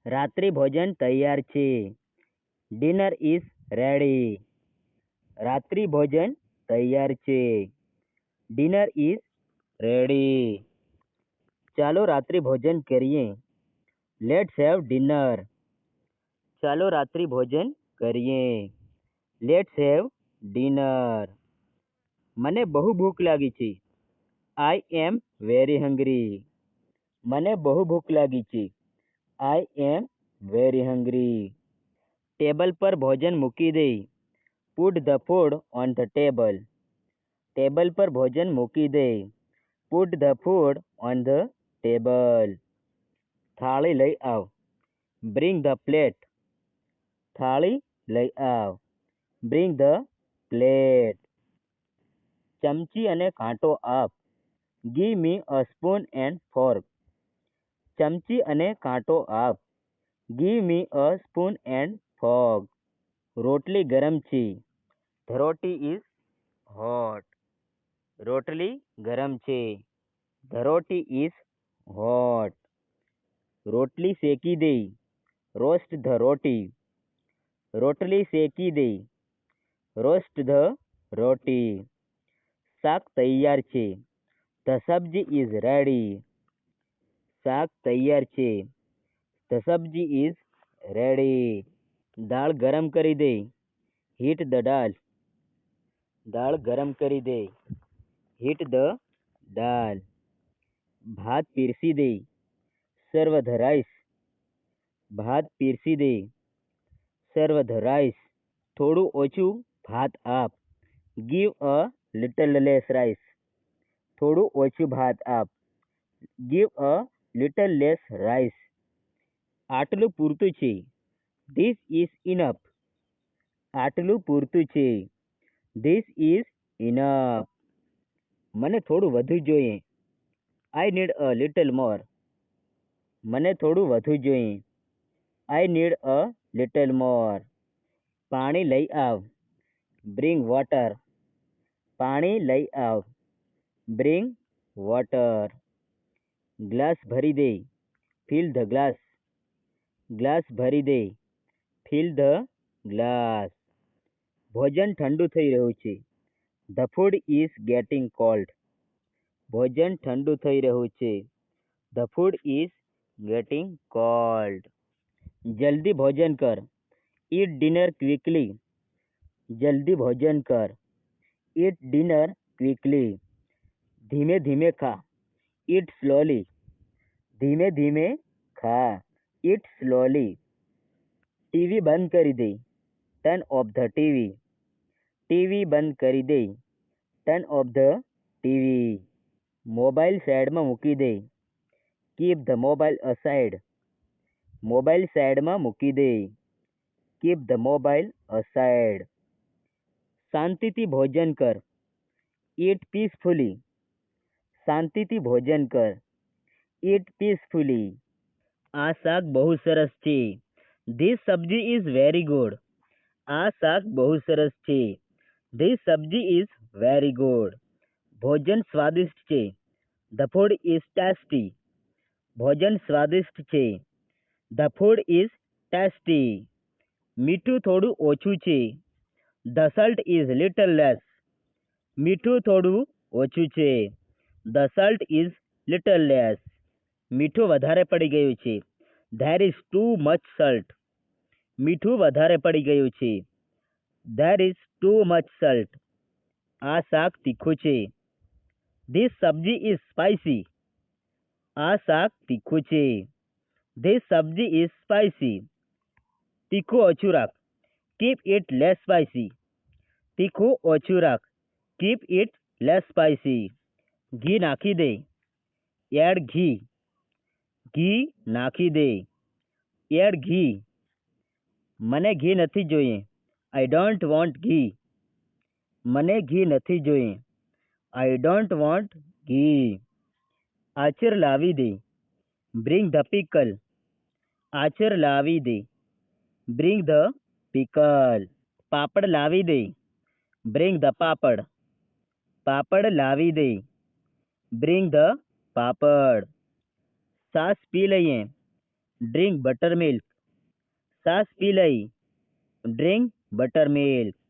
રાત્રિ ભોજન તૈયાર છે. Dinner is ready. રાત્રિ ભોજન તૈયાર છે. Dinner is ready. ચાલો રાત્રિ ભોજન કરીએ. Let's have dinner. ચાલો રાત્રિ ભોજન કરીએ. Let's have dinner. મને બહુ ભૂખ લાગી છે. I am very hungry. મને બહુ ભૂખ લાગી છે. I am very hungry. Table પર ભોજન મૂકી દે. Put the food on the table. Table પર ભોજન મૂકી દે. Put the food on the table. થાળી લઈ આવ. Bring the plate. થાળી લઈ આવ. Bring the plate. ચમચી અને કાંટો આપ. Give me a spoon and fork. ચમચી અને કાંટો આપ. Give me a spoon and fork. રોટલી ગરમ છે. The roti is hot. રોટલી ગરમ છે. The roti is hot. રોટલી શેકી દે. રોસ્ટ ધ રોટી. રોટલી શેકી દે. રોસ્ટ ધ રોટી. શાક તૈયાર છે. ધ સબ્જી ઇઝ રેડી. શાક તૈયાર છે. ધ સબ્જી ઇઝ રેડી. દાળ ગરમ કરી દે. હીટ ધ દાળ. દાળ ગરમ કરી દે. હીટ ધ દાળ. ભાત પીરસી દે. સર્વ ધ રાઈસ. ભાત પીરસી દે. સર્વ ધ રાઈસ. થોડું ઓછું ભાત આપ. Give a little less rice. થોડું ઓછું ભાત આપ. Give a little less rice. આટલું પૂરતું છે. This is enough. આટલું પૂરતું છે. This is enough. મને થોડું વધુ જોઈએ. I need a little more. મને થોડું વધુ જોઈએ. I need a little more. પાણી લઈ આવ. Bring water. પાણી લઈ આવ. Bring water. ગ્લાસ ભરી દે. Fill the glass. ગ્લાસ ભરી દે. Fill the glass. ભોજન ઠંડુ થઈ રહ્યું છે. The food is getting cold. ભોજન ઠંડુ થઈ રહ્યું છે. The food is getting cold. જલ્દી ભોજન કર. Eat dinner quickly. જલ્દી ભોજન કર. Eat dinner quickly. ધીમે ધીમે ખા. Eat slowly. ધીમે ધીમે ખા. Eat slowly. ટીવી બંધ કરી દે. Turn off the TV. TV બંધ કરી દે. Turn off the TV. Mobile સાઈડમાં મૂકી દે. Keep the mobile aside. Mobile સાઈડમાં મૂકી દે. Keep the mobile aside. શાંતિથી ભોજન કર. ઈટ પીસફુલી. શાંતિથી ભોજન કર. ઈટ પીસફુલી. આ શાક બહુ સરસ છે. ધીસ સબ્જી ઇઝ વેરી ગુડ. આ શાક બહુ સરસ છે. ધીસ સબ્જી ઇઝ વેરી ગુડ. ભોજન સ્વાદિષ્ટ છે. The food is tasty. ભોજન સ્વાદિષ્ટ છે. The food is tasty. મીઠું થોડું ઓછું છે. The salt is little less. મીઠું થોડું ઓછું છે. The salt is little less. મીઠું વધારે પડી ગયું છે. There is too much salt. મીઠું વધારે પડી ગયું છે. There is too much salt. આ શાક તીખું છે. ધીસ સબ્જી ઇઝ સ્પાઇસી. આ શાક તીખું છે. ધીસ સબ્જી ઇઝ સ્પાઇસી. તીખું ઓછું રાખ. Keep it less spicy. તીખું ઓછું રાખ. Keep it less spicy. ઘી નાખી દે. એડ ઘી. ઘી નાખી દે. એડ ઘી. મને ઘી નથી જોઈએ. આઈ ડોન્ટ વોન્ટ ઘી. મને ઘી નથી જોઈએ. I don't want ghee. આચર લાવી દે. Bring the pickle. આચર લાવી દે. Bring the pickle. પાપડ લાવી દે. બ્રિંગ ધ પાપડ. પાપડ લાવી દે. બ્રિંગ ધ પાપડ. છાશ પી લઈએ. Drink butter milk. છાશ પી લઈ. Drink butter milk.